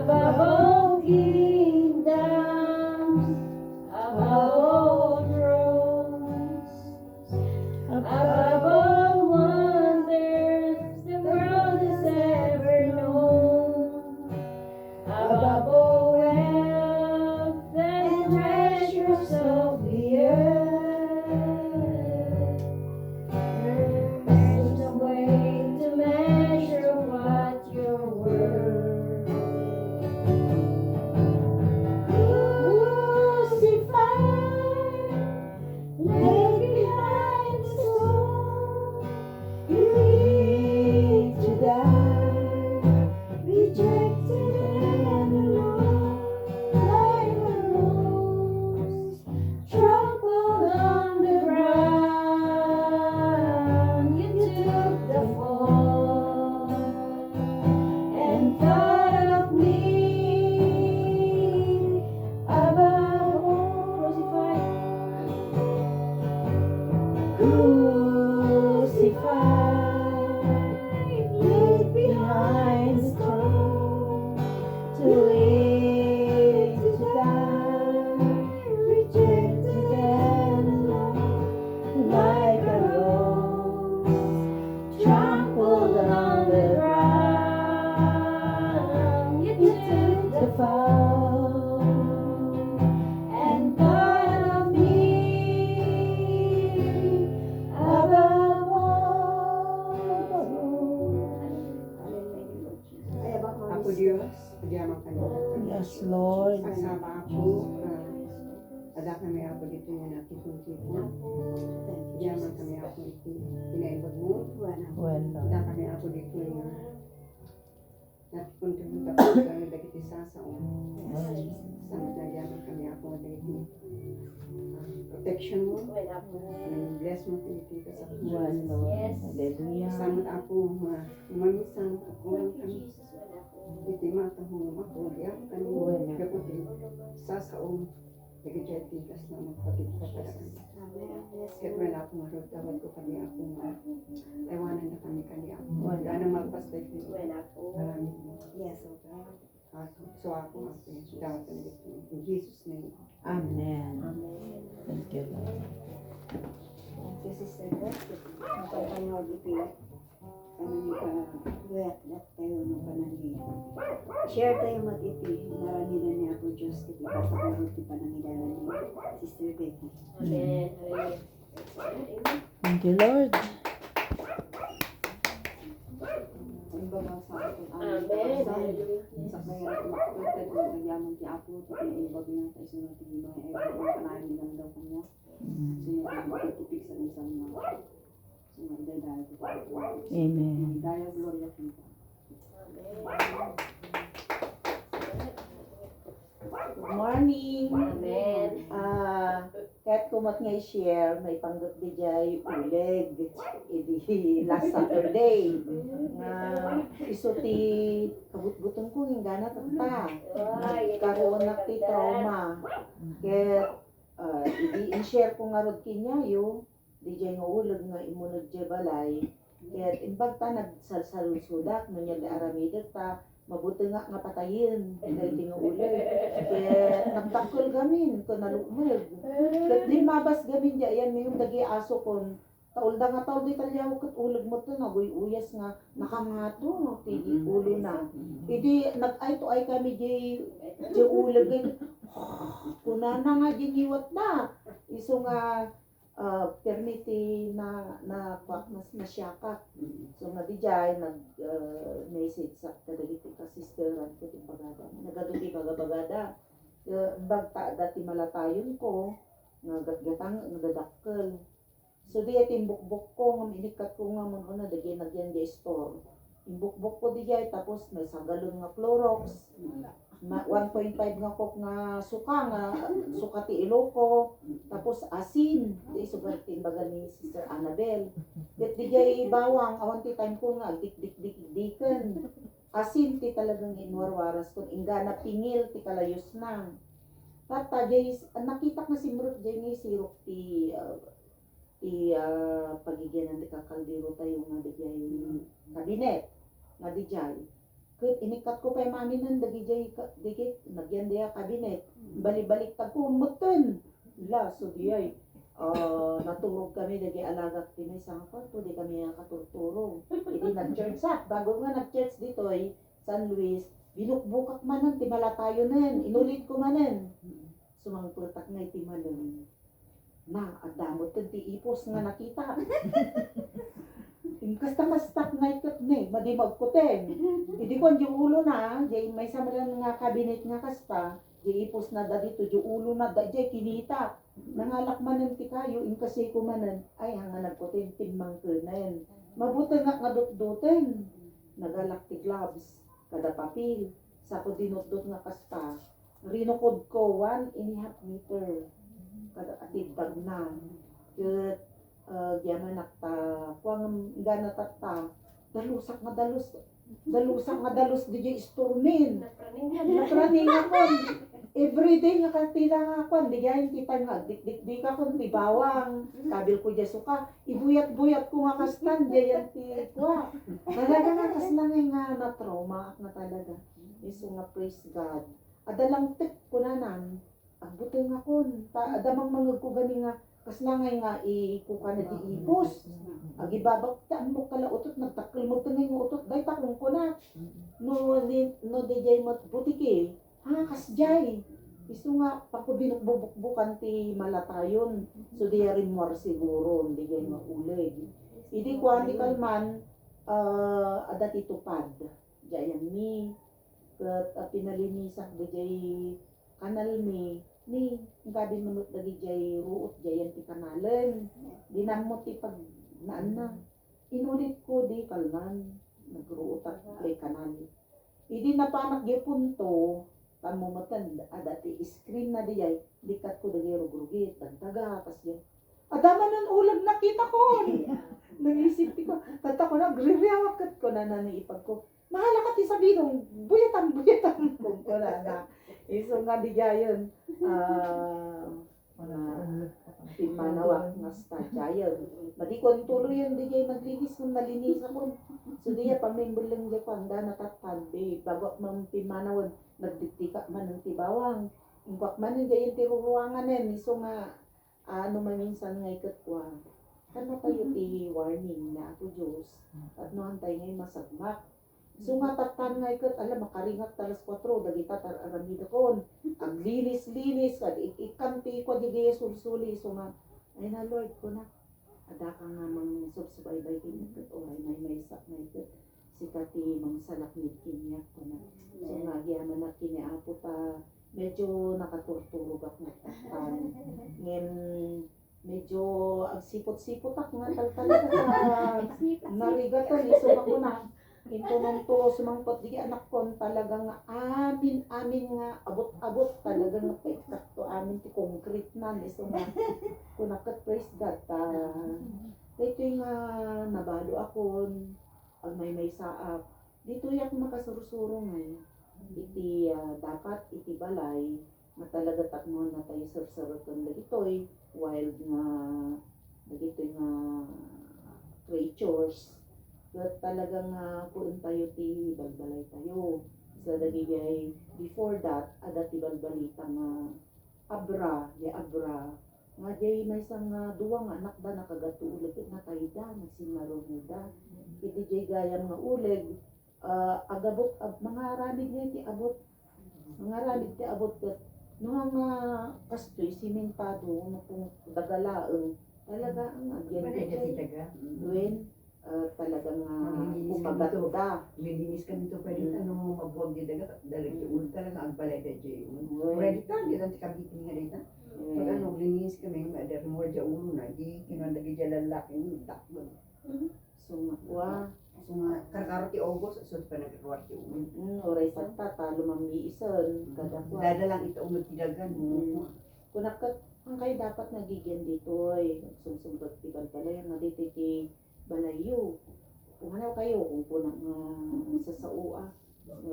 above all kingdoms, above all thrones, above all wonders the world has ever known, above all wealth and treasures of the earth. There's no way to measure what you're worth. Crucified, laid behind the stone, you lived to die, rejected and alone, like a rose, trampled on the ground. You took the fall and thought of me above all. Crucified, laid behind the stone, to live to die, rejected and alone, like a rose, trampled on the ground. You took the fall and thought of me above all. Ako Diyos, diyaman kanila. Yes, Lord. Asama ako, ada kami ako dito yung nakikita. Diyaman kami ako ito. Pinaibag mo. Well, Ada kami ako dito yung nakipunta ko kami dagiti sasaon. Samot na diyaman kami ako dito. Protection mo. Bless mo dito sa well, Lord. Hallelujah. Samot ako mamisang ako kami. Iti matahong ako, di ako kami kaputi sasaong nagijetikas na magpapagpapalaan. Kahit wala akong marot, tawad ko kami ako ewanan na kami ako. Wala na magpastay ko. Maraming mo. Yes, okay. So ako tawad kami dito. In Jesus' name. Amen. Thank you, Lord. Thank you, Sister Beth. Napapanood ito. Buyak at tayo ng panangin. Share tayo mag-iti. Marami na niya po Diyos. Iti pasakarot ti panangidanan ni Sister Becky. Amen. Thank you, Lord. Ang babaw sa akin. Amen. Sa kaya makapagtad ng nagyamang ti Apo. Iti ibag niya tayo sa mga mga ebang panangin lang daw kanya. Siya yung matutupik sa isang Amen. Daya Gloria Kita. Good morning. Amen. Kahit kumat nga i-share, may panggot di jay uleg. Idi last Saturday. Nga iso ti kabut-buton ko hingga na tata. Karoon na ti trauma. Kaya idi i-share ko nga rod kinyayo. Di jay nga ulag nga imunod jay balay. Kaya imbag ta nagsalsalusudak, no niya aramidet ta, mabuti nga patayin, kaya tinguulag. Kaya nagtakol gamin, kung nalukmag. Kat di mabas gamin dya, yan may yung dagi aso kon, taul da nga taul di talyaw kat ulag mo to, naguy-uyas nga, nakangato, no, tigi ulo na. Hindi, nag-ay to ay kami jay ulag, kunana nga jiniwat na. Iso nga, permiti na mas masyakak. So nga di jay nag-message sa kadagiti ka sisteran ko ting bagada. Nagaduti bagada. Bagta dati malatayon ko nga gatgatang nadadakkel. So di timbukbok ko nga minikat ko nga mun una dagi nagyan di store. Imbukbok ko di jay tapos may sagalon nga Clorox. 1.5 nga kok nga suka ti iloko tapos asin di sugartin baga ni Sister Annabel ket di jay bawang awan ti time ko nga dik asin ti talagang inwarwaras kun ingana pingil ti kalayos na tata jay nakita nga simrot jay ni sirok ti pagigyan ng kakaldero tayo nga di jay kabinet nga di jay Kaya inikat ko pa yung mami nun, dagit, nagyan diya kabinet. Balik-balik tag kumutan. La, so diyay. Naturog kami, dagi alagak tinay sa kwarto, di kami nakaturturong. Hindi nag-church sa, bago nga nag-church dito ay San Luis, binukbukak manan, timala tayo nan, inulit ko manan. Sumangputak na itimanan. Na, adamot kan ti ipos nga nakita. Kasta-kastak na ikot ni, madimag ko ten. Hindi ko ang ulo na, jay may samalan nga kabinet nga kasta, jay ipos na da dito, jay ulo na da, jay kinita. Nangalak manan ti kayo, in kasi ko manan, ay hanganag ko ten, timang kunan. Mabuti nga ngadot-doten. Nagalak ti gloves, kada papil, sa ko dinot-dot nga kasta. Rinukod ko 1.5 meter. Kada atibdag na. Kat, yaman nakta, kuwang gana takta, dalusak nga dalus di jay isturmin. Napraning ako. Everyday nga katila nga ako, di gayon kita nga, di ka kung tibawang, kabil ko dya suka, ibuyat-buyat ko nga kastan, jayan ti kwa. Talaga nga kaslan nga na trauma na talaga. Iso nga praise God. Adalang tip ko na nang, agbutoy nga kun, adamang mga ko gani nga, kaslangay nga ikuka na di ipos. Agibabagtaan mo kala utot, nagtakil mo tangay mo utot, day takong ko na. No di jay mo butiki, ha kasjay. Iso nga, pako binukbubukan ti malatayon. So di rin mo siguro, di jay maulig. Idi ko ni kalman, ada titupad. Jayan mi, kat pinalinisak di jay kanal mi, ni gabi manut dagi jay ruot jayan ti kanalan. Dinamot ti pag naan na. Inulit ko di kalman, nagruot at kay kanal. Idi napanak gyapon to, tamumatan adati screen na diyay, dikat ko dagi rugrugit, dagdaga, kas yan. Adama ng ulag nakita ko. Nangisip ko, tata ko na, gririawak ko na nanaipag ko. Mahala ka ti sabihin, buyatan ko na. Iso nga di jayon, manawak na stajayon. Madikon tuloy yun, di jay naglinis kung nalinis ako. So diya pamimbulang diya ko, hangga natatandi. Bago mang pimanawan, nagdiktika man ng tibawang. Ingkwak man yung jayon tiruruangan yan. Iso nga, ano man minsan nga ikatwa. Kana tayo ti warning na ako Diyos. At noon tayo ngayon masagmak. So nga tatan nga ikot, alam, makaringat talas 4, dagita aramida kon. Ang linis-linis, ikanti ko, digaya sulsuli. So nga, ay na Lord ko na. Ada ka nga mang subsubaybay kinakot, o ay may sak na ikot. Sikati mang salak ni kinyak ko na. So nga, giyaman na kiniapo ta, medyo nakaturturog ako na tatan. Ngayon, medyo ang sipot-sipot ako nga talaga sa narigaton, iso ako na. Ito nung tulo sumangkot, di anak ko talagang amin nga, abot-abot talagang napaikat to amin ti concrete na, iso nga, kunakat praise God, ito yung nabalo ako, ang may saap, dito yung makasurusuro ngayon, iti dapat, iti balay, na talaga takmo na tayo sarsaroton na ito'y, wild nga, dagito'y nga creatures, at talagang kuun tayo ti balbalay tayo. Sa dagigay, before that, ada ti balbalita nga abra. Nga jay may isang duwang anak da nakagatuulig na tayo da, nagsimaro mo da. Iti jay gayam nga uleg, agabot, mga ramid nga ti abot. Mga ramid ti abot kat, nung kastoy, simentado, kung dagalaang, talaga ang agyan. When, talagang kumaganda. Lilinis ka nito, pwede magbuwag di daga, dahil yung talaga ang balay da dyan. Pwede ka, di lang kabitin nga dito. Pag linis kami, madar mo dyan ulo na, di kinandagi dyan lalaki, takbo. So makwa. So nga, karkaro ti August, so pa nagkakuwar ti ulo. Oray sa tata, lumamiisan, kada kwa. Dadalang ito umot ti dagan. Kunakat, ang kayo dapat nagigyan dito ay nagsumsumbat ti balbalay, nga dito ti balayo. Kung ano kayo, kung punang sa saua.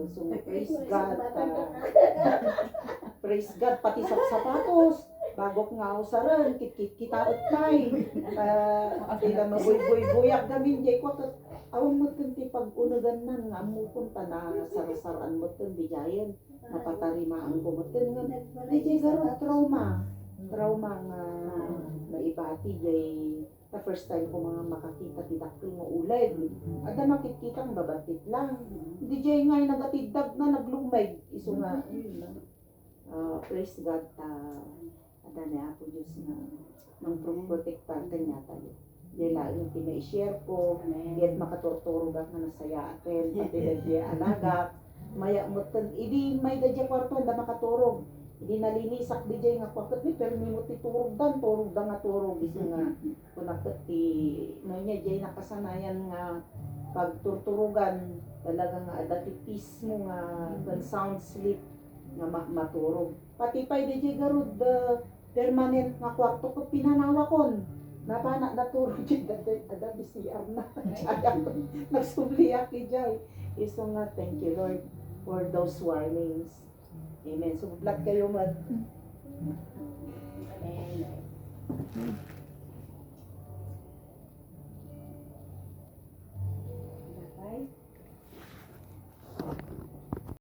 So, praise God. Praise God, pati sa sapatos. Bagok nga usaran, kitaot kay. Tila mabuy-buy-buyak gamin, jay ko. Awang mo ti pag-unugan nan nga mupunta na sarasaraan mo di jayen napatarimaan ko mo nga di jay garo trauma nga naibati jay the first time ko mga makakita ti daktil nga uleg ada makikita ang babatit lang di jay nga nagatiddag na naglumeg iso nga praise God ada na ako Diyos na nang protektar kanya tayo. Yan lang yung tina-share ko, yat makaturturog ang nasaya atin, pati dadya alaga, maya mo idi may dadya kwarto na makaturog, idi nalinisak di nga kwarto ni pero ni mo titurog dan nga turog, isa nga, kunakot ti, no niya jay nakasanayan nga, pagturturugan, talagang adatitis mo nga, sound sleep, nga maturog. Pati pa di garud, permanent nga kwarto ko pinanawa kon. Napana natulog dyan, ada BCR na. Nagsubliyak ki Jai. Iso nga, thank you Lord for those warnings. Amen. So, kayo mag. Amen.